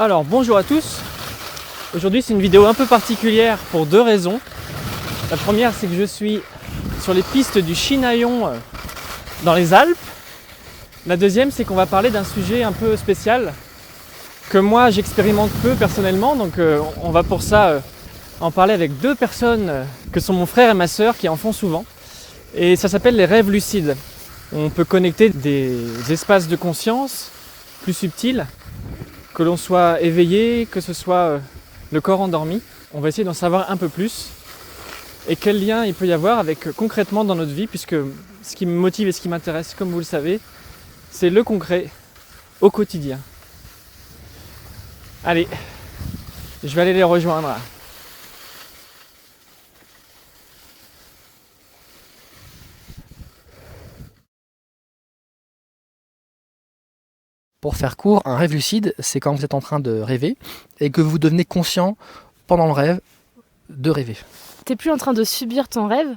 Alors bonjour à tous, aujourd'hui c'est une vidéo un peu particulière pour deux raisons. La première c'est que je suis sur les pistes du Chinaillon dans les Alpes. La deuxième c'est qu'on va parler d'un sujet un peu spécial que moi j'expérimente peu personnellement, donc on va pour ça en parler avec deux personnes que sont mon frère et ma sœur qui en font souvent. Et ça s'appelle les rêves lucides. On peut connecter des espaces de conscience plus subtils, que l'on soit éveillé, que ce soit le corps endormi. On va essayer d'en savoir un peu plus et quel lien il peut y avoir avec concrètement dans notre vie, puisque ce qui me motive et ce qui m'intéresse, comme vous le savez, c'est le concret au quotidien. Allez, je vais aller les rejoindre. Pour faire court, un rêve lucide, c'est quand vous êtes en train de rêver et que vous devenez conscient pendant le rêve de rêver. T'es plus en train de subir ton rêve,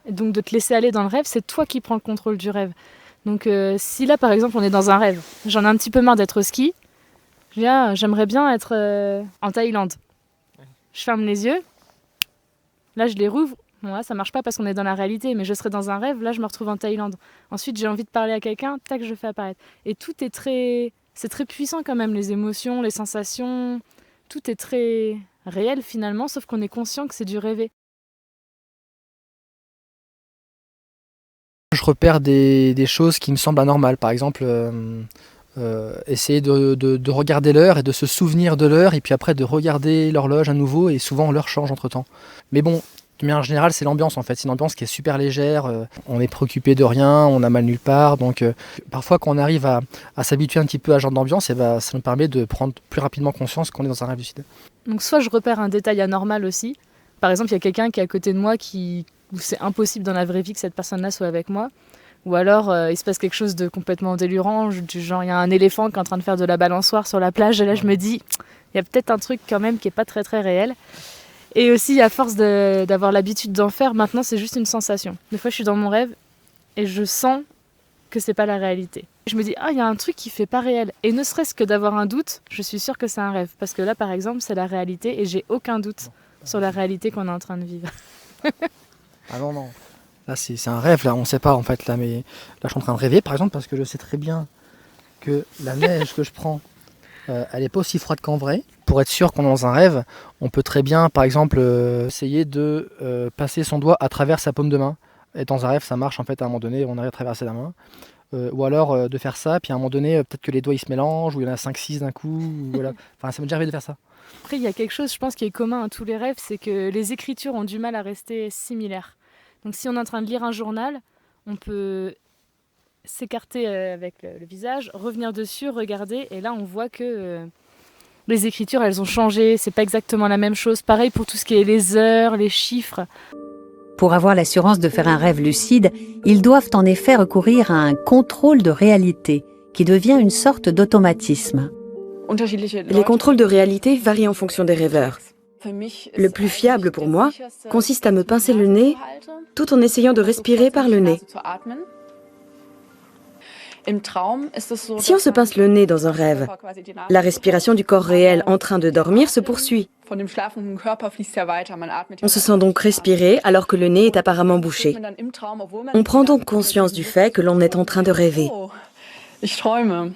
et donc de te laisser aller dans le rêve, c'est toi qui prends le contrôle du rêve. Donc si là par exemple on est dans un rêve, j'en ai un petit peu marre d'être au ski, j'aimerais bien être en Thaïlande. Je ferme les yeux, là je les rouvre, bon là ça marche pas parce qu'on est dans la réalité, mais je serais dans un rêve, là je me retrouve en Thaïlande. Ensuite j'ai envie de parler à quelqu'un, tac je fais apparaître. Et tout est c'est très puissant quand même, les émotions, les sensations, tout est très réel finalement, sauf qu'on est conscient que c'est du rêvé. Je repère des choses qui me semblent anormales. Par exemple, essayer de regarder l'heure et de se souvenir de l'heure, et puis après de regarder l'horloge à nouveau, et souvent l'heure change entre temps. Mais bon, de manière générale, c'est l'ambiance en fait. C'est une ambiance qui est super légère, on est préoccupé de rien, on a mal nulle part. Donc parfois quand on arrive à s'habituer un petit peu à ce genre d'ambiance, ça nous permet de prendre plus rapidement conscience qu'on est dans un rêve lucide. Donc soit je repère un détail anormal aussi. Par exemple, il y a quelqu'un qui est à côté de moi où c'est impossible dans la vraie vie que cette personne-là soit avec moi. Ou alors il se passe quelque chose de complètement délirant, du genre il y a un éléphant qui est en train de faire de la balançoire sur la plage, et là je me dis, il y a peut-être un truc quand même qui n'est pas très très réel. Et aussi à force d'avoir l'habitude d'en faire, maintenant c'est juste une sensation. Des fois je suis dans mon rêve et je sens que c'est pas la réalité. Je me dis, il y a un truc qui fait pas réel. Et ne serait-ce que d'avoir un doute, je suis sûre que c'est un rêve. Parce que là par exemple c'est la réalité et j'ai aucun doute sur la réalité qu'on est en train de vivre. Ah non. Là c'est un rêve, là on sait pas en fait, là, mais là je suis en train de rêver par exemple parce que je sais très bien que la neige que je prends, elle est pas aussi froide qu'en vrai. Pour être sûr qu'on est dans un rêve, on peut très bien par exemple essayer de passer son doigt à travers sa paume de main. Et dans un rêve ça marche en fait, à un moment donné on arrive à traverser la main. Ou alors de faire ça, puis à un moment donné peut-être que les doigts ils se mélangent, ou il y en a 5-6 d'un coup, ou voilà. Enfin ça m'est déjà arrivé de faire ça. Après il y a quelque chose je pense qui est commun à tous les rêves, c'est que les écritures ont du mal à rester similaires. Donc si on est en train de lire un journal, on peut s'écarter avec le visage, revenir dessus, regarder, et là on voit que les écritures elles ont changé, c'est pas exactement la même chose. Pareil pour tout ce qui est les heures, les chiffres. Pour avoir l'assurance de faire un rêve lucide, ils doivent en effet recourir à un contrôle de réalité qui devient une sorte d'automatisme. Les contrôles de réalité varient en fonction des rêveurs. Le plus fiable pour moi consiste à me pincer le nez tout en essayant de respirer par le nez. Si on se pince le nez dans un rêve, la respiration du corps réel en train de dormir se poursuit. On se sent donc respirer alors que le nez est apparemment bouché. On prend donc conscience du fait que l'on est en train de rêver.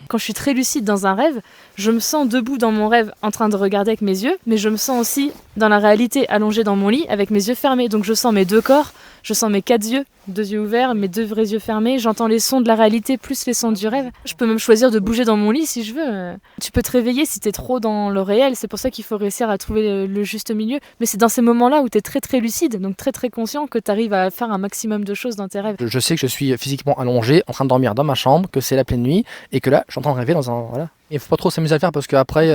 Quand je suis très lucide dans un rêve, je me sens debout dans mon rêve en train de regarder avec mes yeux, mais je me sens aussi dans la réalité allongée dans mon lit avec mes yeux fermés. Donc je sens mes deux corps, je sens mes 4 yeux, 2 yeux ouverts, mes 2 vrais yeux fermés, j'entends les sons de la réalité plus les sons du rêve. Je peux même choisir de bouger dans mon lit si je veux. Tu peux te réveiller si t'es trop dans le réel, c'est pour ça qu'il faut réussir à trouver le juste milieu. Mais c'est dans ces moments-là où t'es très très lucide, donc très très conscient, que t'arrives à faire un maximum de choses dans tes rêves. Je sais que je suis physiquement allongé, en train de dormir dans ma chambre, que c'est la pleine nuit, et que là, je suis en train de rêver dans un... Voilà. Il faut pas trop s'amuser à le faire parce qu'après,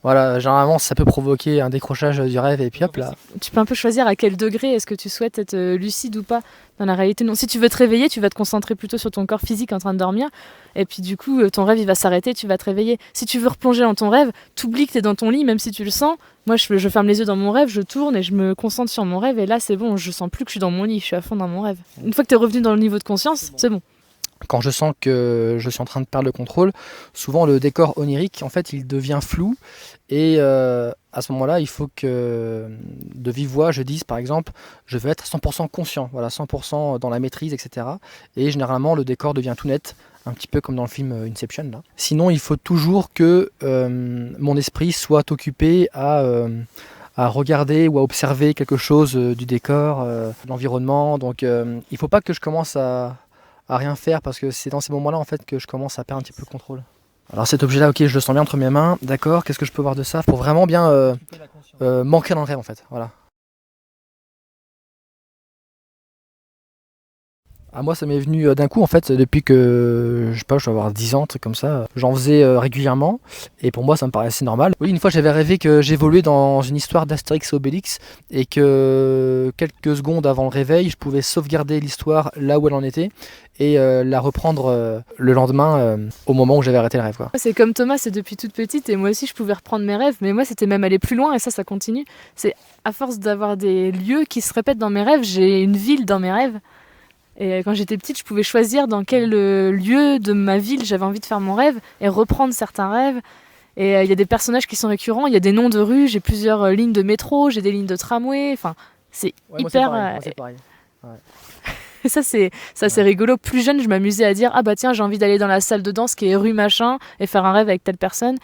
voilà, généralement, ça peut provoquer un décrochage du rêve, et puis hop là. Tu peux un peu choisir à quel degré est-ce que tu souhaites être lucide ou pas dans la réalité. Non, si tu veux te réveiller, tu vas te concentrer plutôt sur ton corps physique en train de dormir, et puis du coup, ton rêve, il va s'arrêter, tu vas te réveiller. Si tu veux replonger dans ton rêve, t'oublies que t'es dans ton lit, même si tu le sens. Moi, je ferme les yeux dans mon rêve, je tourne et je me concentre sur mon rêve, et là, c'est bon, je sens plus que je suis dans mon lit, je suis à fond dans mon rêve. Une fois que t'es revenu dans le niveau de conscience, c'est bon. quand je sens que je suis en train de perdre le contrôle, souvent le décor onirique, en fait, il devient flou. Et à ce moment-là, il faut que de vive voix, je dise par exemple, je veux être 100% conscient, voilà, 100% dans la maîtrise, etc. Et généralement, le décor devient tout net, un petit peu comme dans le film Inception, là. Sinon, il faut toujours que mon esprit soit occupé à regarder ou à observer quelque chose du décor, de l'environnement. Donc, il ne faut pas que je commence à rien faire, parce que c'est dans ces moments-là en fait que je commence à perdre un petit peu le contrôle. Alors cet objet-là, ok, je le sens bien entre mes mains, d'accord, qu'est-ce que je peux voir de ça pour vraiment bien manquer dans le rêve en fait, voilà. À moi ça m'est venu d'un coup en fait, depuis que je sais pas, je dois avoir 10 ans, un truc comme ça. J'en faisais régulièrement et pour moi ça me paraissait normal. Oui, une fois j'avais rêvé que j'évoluais dans une histoire d'Astérix et Obélix et que quelques secondes avant le réveil, je pouvais sauvegarder l'histoire là où elle en était et la reprendre le lendemain au moment où j'avais arrêté le rêve, quoi. C'est comme Thomas, c'est depuis toute petite et moi aussi je pouvais reprendre mes rêves, mais moi c'était même aller plus loin et ça continue. C'est à force d'avoir des lieux qui se répètent dans mes rêves, j'ai une ville dans mes rêves. Et quand j'étais petite, je pouvais choisir dans quel lieu de ma ville j'avais envie de faire mon rêve et reprendre certains rêves. Et il y a des personnages qui sont récurrents, il y a des noms de rues, j'ai plusieurs lignes de métro, j'ai des lignes de tramway, enfin c'est hyper... Moi, c'est pareil. Ouais. Et ça c'est rigolo. Plus jeune, je m'amusais à dire ah bah tiens, j'ai envie d'aller dans la salle de danse qui est rue machin et faire un rêve avec telle personne.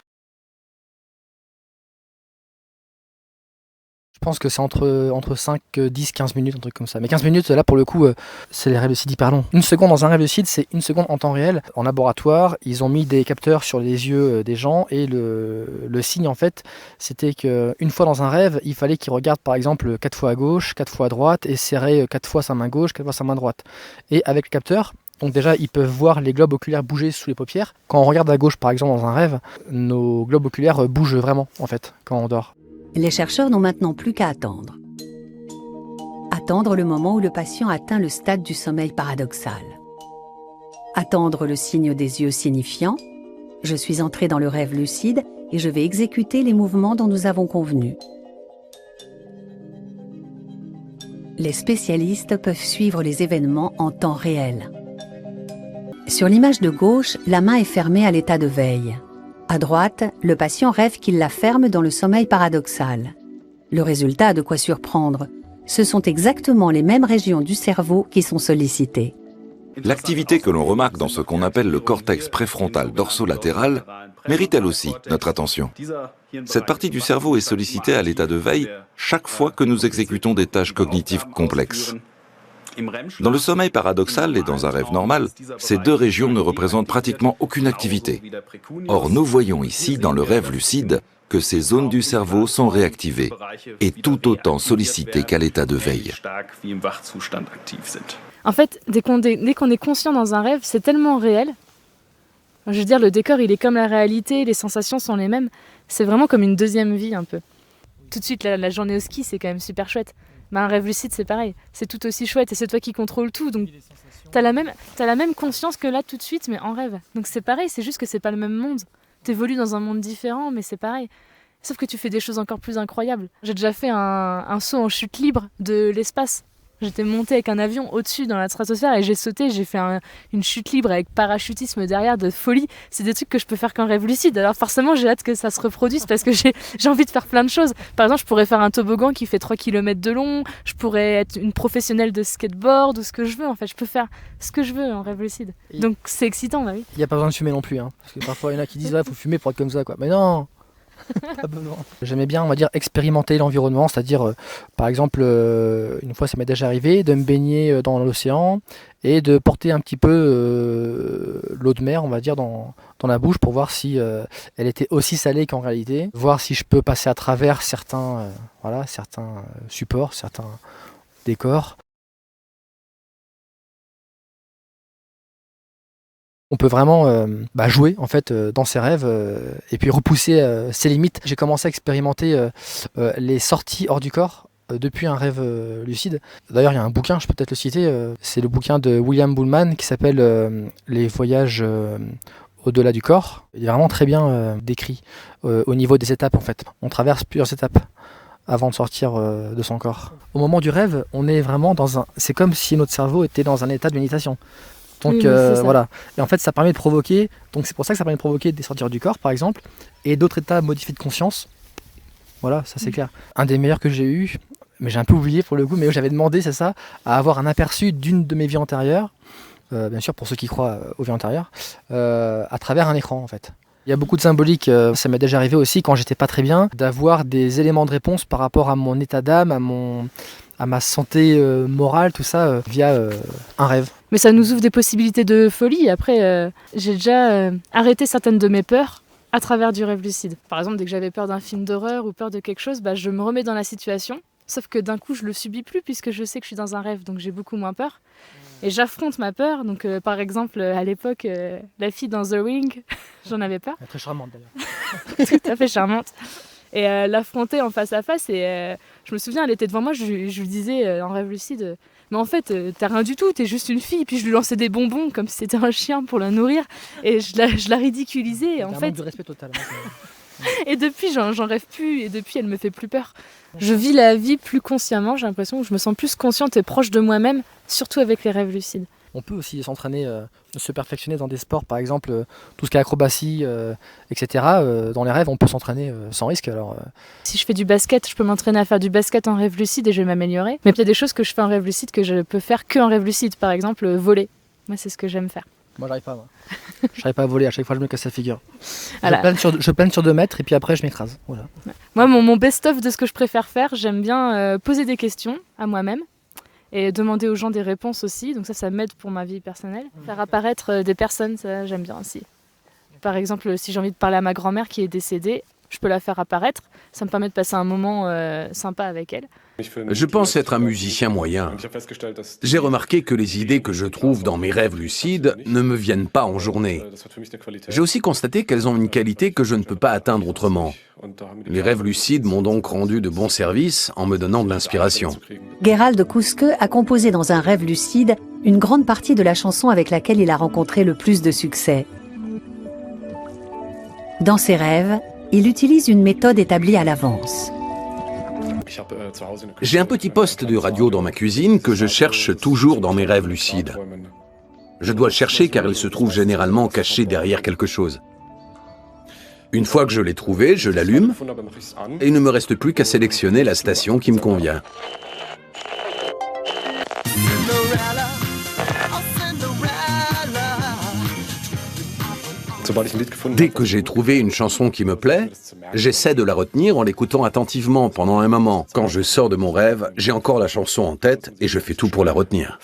Je pense que c'est entre 5, 10, 15 minutes, un truc comme ça. Mais 15 minutes, là, pour le coup, c'est les rêves lucides hyper longs. Une seconde dans un rêve lucide, c'est une seconde en temps réel. En laboratoire, ils ont mis des capteurs sur les yeux des gens et le signe, en fait, c'était qu'une fois dans un rêve, il fallait qu'ils regardent, par exemple, 4 fois à gauche, 4 fois à droite et serrer 4 fois sa main gauche, 4 fois sa main droite. Et avec le capteur, donc déjà, ils peuvent voir les globes oculaires bouger sous les paupières. Quand on regarde à gauche, par exemple, dans un rêve, nos globes oculaires bougent vraiment, en fait, quand on dort. Les chercheurs n'ont maintenant plus qu'à attendre. Attendre le moment où le patient atteint le stade du sommeil paradoxal. Attendre le signe des yeux signifiant « Je suis entré dans le rêve lucide et je vais exécuter les mouvements dont nous avons convenu ». Les spécialistes peuvent suivre les événements en temps réel. Sur l'image de gauche, la main est fermée à l'état de veille. À droite, le patient rêve qu'il la ferme dans le sommeil paradoxal. Le résultat a de quoi surprendre. Ce sont exactement les mêmes régions du cerveau qui sont sollicitées. L'activité que l'on remarque dans ce qu'on appelle le cortex préfrontal dorsolatéral mérite elle aussi notre attention. Cette partie du cerveau est sollicitée à l'état de veille chaque fois que nous exécutons des tâches cognitives complexes. Dans le sommeil paradoxal et dans un rêve normal, ces deux régions ne représentent pratiquement aucune activité. Or, nous voyons ici, dans le rêve lucide, que ces zones du cerveau sont réactivées et tout autant sollicitées qu'à l'état de veille. En fait, dès qu'on est conscient dans un rêve, c'est tellement réel. Je veux dire, le décor, il est comme la réalité, les sensations sont les mêmes. C'est vraiment comme une deuxième vie, un peu. Tout de suite, la journée au ski, c'est quand même super chouette. Mais un rêve lucide, c'est pareil. C'est tout aussi chouette et c'est toi qui contrôles tout. Donc, t'as la même conscience que là, tout de suite, mais en rêve. Donc c'est pareil, c'est juste que c'est pas le même monde. T'évolues dans un monde différent, mais c'est pareil. Sauf que tu fais des choses encore plus incroyables. J'ai déjà fait un saut en chute libre de l'espace. J'étais montée avec un avion au-dessus dans la stratosphère et j'ai sauté, j'ai fait une chute libre avec parachutisme derrière de folie. C'est des trucs que je peux faire qu'en rêve lucide. Alors forcément, j'ai hâte que ça se reproduise parce que j'ai envie de faire plein de choses. Par exemple, je pourrais faire un toboggan qui fait 3 km de long, je pourrais être une professionnelle de skateboard ou ce que je veux. En fait, je peux faire ce que je veux en rêve lucide. Donc c'est excitant, bah oui. Il n'y a pas besoin de fumer non plus, hein, parce que parfois il y en a qui disent ouais, faut fumer pour être comme ça, quoi. Mais non. Pas besoin. J'aimais bien, on va dire, expérimenter l'environnement, c'est-à-dire, par exemple, une fois ça m'est déjà arrivé de me baigner dans l'océan et de porter un petit peu l'eau de mer, on va dire, dans la bouche pour voir si elle était aussi salée qu'en réalité, voir si je peux passer à travers certains supports, certains décors. On peut vraiment jouer en fait dans ses rêves et puis repousser ses limites. J'ai commencé à expérimenter les sorties hors du corps depuis un rêve lucide. D'ailleurs, il y a un bouquin, je peux peut-être le citer, c'est le bouquin de William Buhlman qui s'appelle Les voyages au-delà du corps. Il est vraiment très bien décrit au niveau des étapes en fait. On traverse plusieurs étapes avant de sortir de son corps. Au moment du rêve, on est vraiment c'est comme si notre cerveau était dans un état de méditation. Donc Oui, c'est ça. voilà. Et en fait, ça permet de provoquer, donc c'est pour ça que ça permet de provoquer des sorties du corps, par exemple, et d'autres états modifiés de conscience. Voilà, ça c'est clair. Un des meilleurs que j'ai eu, mais j'ai un peu oublié pour le coup, mais j'avais demandé, c'est ça, à avoir un aperçu d'une de mes vies antérieures, bien sûr pour ceux qui croient aux vies antérieures, à travers un écran en fait. Il y a beaucoup de symbolique, ça m'est déjà arrivé aussi quand j'étais pas très bien, d'avoir des éléments de réponse par rapport à mon état d'âme, à ma santé morale, tout ça, via un rêve. Mais ça nous ouvre des possibilités de folie. Après, j'ai déjà arrêté certaines de mes peurs à travers du rêve lucide. Par exemple, dès que j'avais peur d'un film d'horreur ou peur de quelque chose, je me remets dans la situation. Sauf que d'un coup, je le subis plus puisque je sais que je suis dans un rêve, donc j'ai beaucoup moins peur. Et j'affronte ma peur. Donc, par exemple, à l'époque, la fille dans The Ring, j'en avais peur. Elle est très charmante d'ailleurs. Tout à fait charmante. Et l'affronter en face à face. Et je me souviens, elle était devant moi, je lui disais en rêve lucide, mais en fait, t'as rien du tout, t'es juste une fille. Puis je lui lançais des bonbons comme si c'était un chien pour la nourrir. Et je la ridiculisais. Et en fait, du respect total. et depuis, j'en rêve plus. Et depuis, elle me fait plus peur. Je vis la vie plus consciemment, j'ai l'impression que je me sens plus consciente et proche de moi-même, surtout avec les rêves lucides. On peut aussi s'entraîner, se perfectionner dans des sports, par exemple, tout ce qui est acrobatie, etc. Dans les rêves, on peut s'entraîner sans risque. Alors, Si je fais du basket, je peux m'entraîner à faire du basket en rêve lucide et je vais m'améliorer. Mais il y a des choses que je fais en rêve lucide que je peux faire que en rêve lucide. Par exemple, voler. Moi, c'est ce que j'aime faire. moi, j'arrive pas. J'arrive pas à voler. À chaque fois, je me casse la figure. Voilà. Je plane sur 2 mètres et puis après, je m'écrase. Voilà. Moi, mon best-of de ce que je préfère faire, j'aime bien poser des questions à moi-même et demander aux gens des réponses aussi. Donc ça m'aide pour ma vie personnelle. Faire apparaître des personnes, ça, j'aime bien aussi. Par exemple, si j'ai envie de parler à ma grand-mère qui est décédée, je peux la faire apparaître. Ça me permet de passer un moment sympa avec elle. Je pense être un musicien moyen. J'ai remarqué que les idées que je trouve dans mes rêves lucides ne me viennent pas en journée. J'ai aussi constaté qu'elles ont une qualité que je ne peux pas atteindre autrement. Les rêves lucides m'ont donc rendu de bons services en me donnant de l'inspiration. Gerald Kuske a composé dans un rêve lucide une grande partie de la chanson avec laquelle il a rencontré le plus de succès. Dans ses rêves, il utilise une méthode établie à l'avance. J'ai un petit poste de radio dans ma cuisine que je cherche toujours dans mes rêves lucides. Je dois le chercher car il se trouve généralement caché derrière quelque chose. Une fois que je l'ai trouvé, je l'allume et il ne me reste plus qu'à sélectionner la station qui me convient. Dès que j'ai trouvé une chanson qui me plaît, j'essaie de la retenir en l'écoutant attentivement pendant un moment. Quand je sors de mon rêve, j'ai encore la chanson en tête et je fais tout pour la retenir.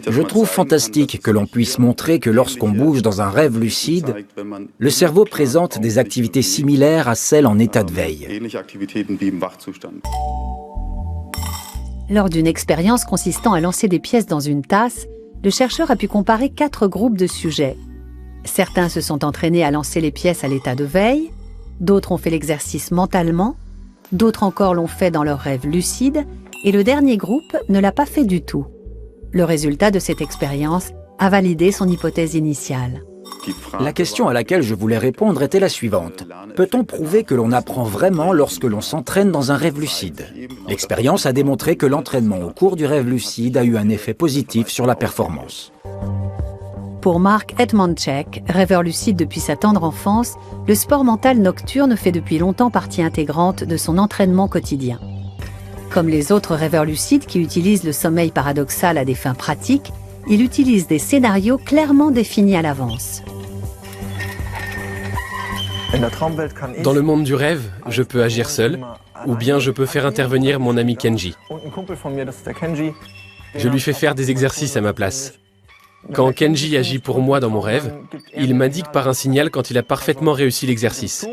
Je trouve fantastique que l'on puisse montrer que lorsqu'on bouge dans un rêve lucide, le cerveau présente des activités similaires à celles en état de veille. Lors d'une expérience consistant à lancer des pièces dans une tasse, le chercheur a pu comparer 4 groupes de sujets. Certains se sont entraînés à lancer les pièces à l'état de veille, d'autres ont fait l'exercice mentalement, d'autres encore l'ont fait dans leur rêve lucide, et le dernier groupe ne l'a pas fait du tout. Le résultat de cette expérience a validé son hypothèse initiale. La question à laquelle je voulais répondre était la suivante. Peut-on prouver que l'on apprend vraiment lorsque l'on s'entraîne dans un rêve lucide? L'expérience a démontré que l'entraînement au cours du rêve lucide a eu un effet positif sur la performance. Pour Mark Edmondchek, rêveur lucide depuis sa tendre enfance, le sport mental nocturne fait depuis longtemps partie intégrante de son entraînement quotidien. Comme les autres rêveurs lucides qui utilisent le sommeil paradoxal à des fins pratiques, il utilise des scénarios clairement définis à l'avance. Dans le monde du rêve, je peux agir seul, ou bien je peux faire intervenir mon ami Kenji. Je lui fais faire des exercices à ma place. Quand Kenji agit pour moi dans mon rêve, il m'indique par un signal quand il a parfaitement réussi l'exercice.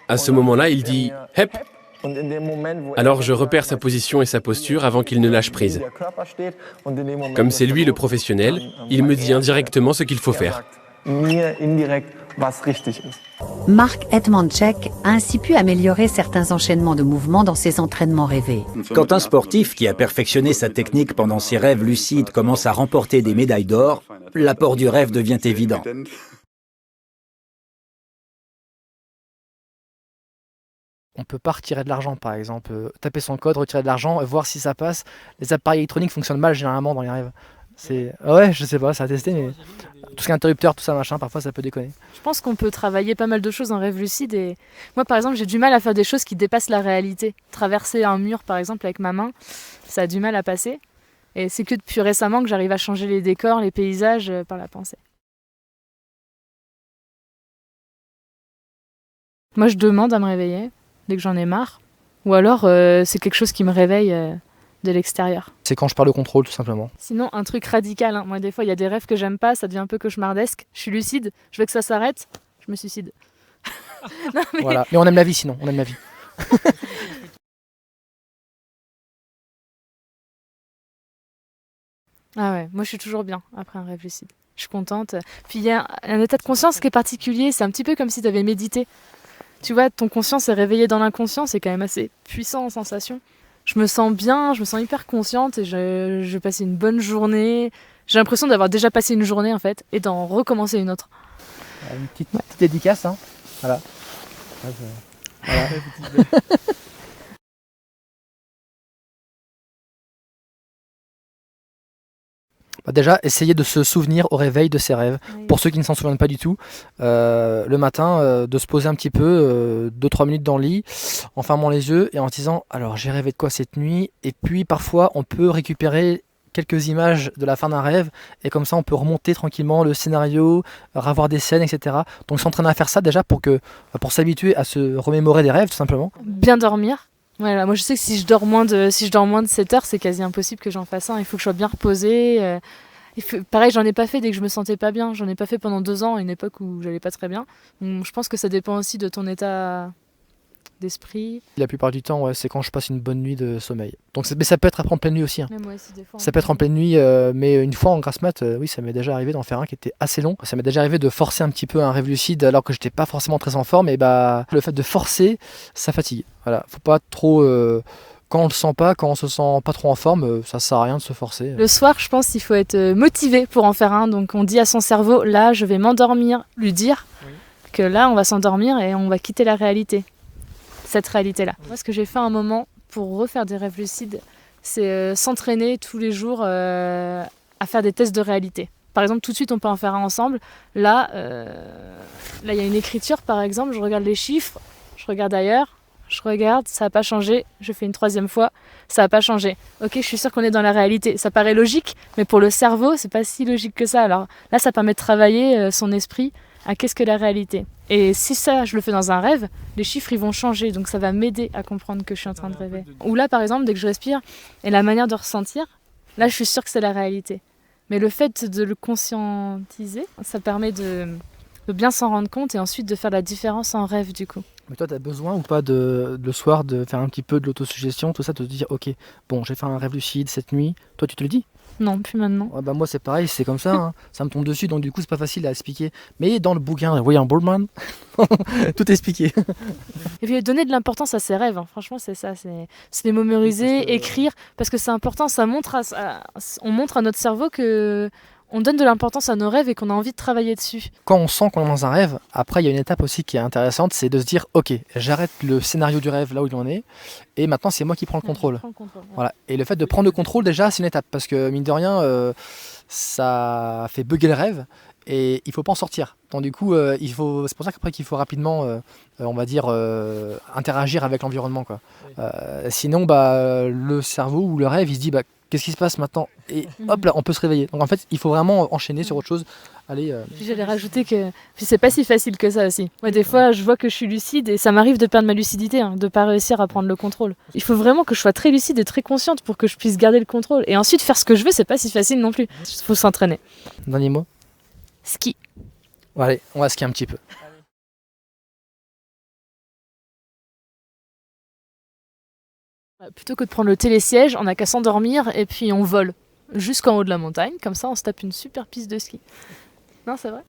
À ce moment-là, il dit « Hep !» Alors je repère sa position et sa posture avant qu'il ne lâche prise. Comme c'est lui le professionnel, il me dit indirectement ce qu'il faut faire. Mark Edmondchek a ainsi pu améliorer certains enchaînements de mouvements dans ses entraînements rêvés. Quand un sportif qui a perfectionné sa technique pendant ses rêves lucides commence à remporter des médailles d'or, l'apport du rêve devient évident. On peut pas retirer de l'argent, par exemple. Taper son code, retirer de l'argent, voir si ça passe. Les appareils électroniques fonctionnent mal généralement dans les rêves. Ouais, je sais pas, ça a testé, mais tout ce qui est interrupteur, tout ça, machin, parfois ça peut déconner. Je pense qu'on peut travailler pas mal de choses en rêve lucide. Et moi, par exemple, j'ai du mal à faire des choses qui dépassent la réalité. Traverser un mur, par exemple, avec ma main, ça a du mal à passer. Et c'est que depuis récemment que j'arrive à changer les décors, les paysages par la pensée. Moi, je demande à me réveiller dès que j'en ai marre. Ou alors, c'est quelque chose qui me réveille de l'extérieur. C'est quand je perds le contrôle, tout simplement. Sinon, un truc radical. Moi, des fois, il y a des rêves que j'aime pas, ça devient un peu cauchemardesque. Je suis lucide, je veux que ça s'arrête, je me suicide. Non, mais... Voilà. Mais on aime la vie, sinon. On aime la vie. Ah ouais, moi je suis toujours bien après un rêve lucide. Je suis contente. Puis il y a un état de conscience qui est particulier, c'est un petit peu comme si tu avais médité. Tu vois, ton conscience est réveillée dans l'inconscient, c'est quand même assez puissant en sensation. Je me sens bien, je me sens hyper consciente et je vais passer une bonne journée. J'ai l'impression d'avoir déjà passé une journée en fait et d'en recommencer une autre. Une petite dédicace, hein. Voilà. Voilà. Déjà, essayez de se souvenir au réveil de ses rêves. Oui. Pour ceux qui ne s'en souviennent pas du tout, le matin, de se poser un petit peu, 2-3 minutes dans le lit, en fermant les yeux et en se disant « Alors, j'ai rêvé de quoi cette nuit ?» Et puis, parfois, on peut récupérer quelques images de la fin d'un rêve et comme ça, on peut remonter tranquillement le scénario, revoir des scènes, etc. Donc, s'entraîner à faire ça déjà pour s'habituer à se remémorer des rêves, tout simplement. Bien dormir. Voilà, moi je sais que si je dors moins de 7 heures, c'est quasi impossible que j'en fasse un. Il faut que je sois bien reposée. Pareil, j'en ai pas fait dès que je me sentais pas bien. J'en ai pas fait pendant 2 ans, à une époque où j'allais pas très bien. Donc, je pense que ça dépend aussi de ton état d'esprit. La plupart du temps, ouais, c'est quand je passe une bonne nuit de sommeil. Donc, mais ça peut être après en pleine nuit aussi. Hein. Mais moi aussi, des fois, ça peut être en pleine nuit, mais une fois en grasse mat, oui, ça m'est déjà arrivé d'en faire un qui était assez long. Ça m'est déjà arrivé de forcer un petit peu un rêve lucide alors que j'étais pas forcément très en forme. Et le fait de forcer, ça fatigue. Voilà, faut pas trop. Quand on le sent pas, quand on se sent pas trop en forme, ça sert à rien de se forcer. Le soir, je pense qu'il faut être motivé pour en faire un. Donc, on dit à son cerveau, là, je vais m'endormir, lui dire que là, on va s'endormir et on va quitter la réalité. Cette réalité-là. Moi, ce que j'ai fait un moment pour refaire des rêves lucides, c'est s'entraîner tous les jours à faire des tests de réalité. Par exemple, tout de suite, on peut en faire un ensemble. Là, il y a une écriture, par exemple, je regarde les chiffres, je regarde ailleurs, je regarde, ça n'a pas changé, je fais une 3e fois, ça n'a pas changé. Ok, je suis sûre qu'on est dans la réalité. Ça paraît logique, mais pour le cerveau, c'est pas si logique que ça. Alors là, ça permet de travailler son esprit à qu'est-ce que la réalité. Et si ça, je le fais dans un rêve, les chiffres, ils vont changer. Donc ça va m'aider à comprendre que je suis en train de rêver. Ou là, par exemple, dès que je respire, et la manière de ressentir, là, je suis sûre que c'est la réalité. Mais le fait de le conscientiser, ça permet de bien s'en rendre compte et ensuite de faire la différence en rêve, du coup. Mais toi, tu as besoin ou pas le soir de faire un petit peu de l'autosuggestion, tout ça, de te dire, ok, bon, j'ai fait un rêve lucide cette nuit. Toi, tu te le dis ? Non, plus maintenant. Ouais, moi, c'est pareil, c'est comme ça. Hein. Ça me tombe dessus, donc du coup, c'est pas facile à expliquer. Mais dans le bouquin, William Boardman, tout est expliqué. Et puis, donner de l'importance à ses rêves. Hein. Franchement, c'est ça. C'est les mémoriser, écrire, parce que c'est important. Ça montre on montre à notre cerveau que on donne de l'importance à nos rêves et qu'on a envie de travailler dessus. Quand on sent qu'on est dans un rêve, après il y a une étape aussi qui est intéressante, c'est de se dire ok, j'arrête le scénario du rêve là où il en est, et maintenant c'est moi qui prends le contrôle. Ouais. Voilà. Et le fait de prendre le contrôle déjà c'est une étape, parce que mine de rien ça fait bugger le rêve et il faut pas en sortir. Donc du coup c'est pour ça qu'après qu'il faut rapidement on va dire interagir avec l'environnement quoi. Sinon le cerveau ou le rêve il se dit qu'est-ce qui se passe maintenant? Et hop là, on peut se réveiller. Donc en fait, il faut vraiment enchaîner sur autre chose. Allez. Puis j'allais rajouter que c'est pas si facile que ça aussi. Moi, des fois, je vois que je suis lucide et ça m'arrive de perdre ma lucidité, hein, de pas réussir à prendre le contrôle. Il faut vraiment que je sois très lucide et très consciente pour que je puisse garder le contrôle. Et ensuite, faire ce que je veux, c'est pas si facile non plus. Il faut s'entraîner. Dernier mot? Ski. Bon, allez, on va skier un petit peu. Plutôt que de prendre le télésiège, on n'a qu'à s'endormir et puis on vole jusqu'en haut de la montagne. Comme ça, on se tape une super piste de ski. Non, c'est vrai.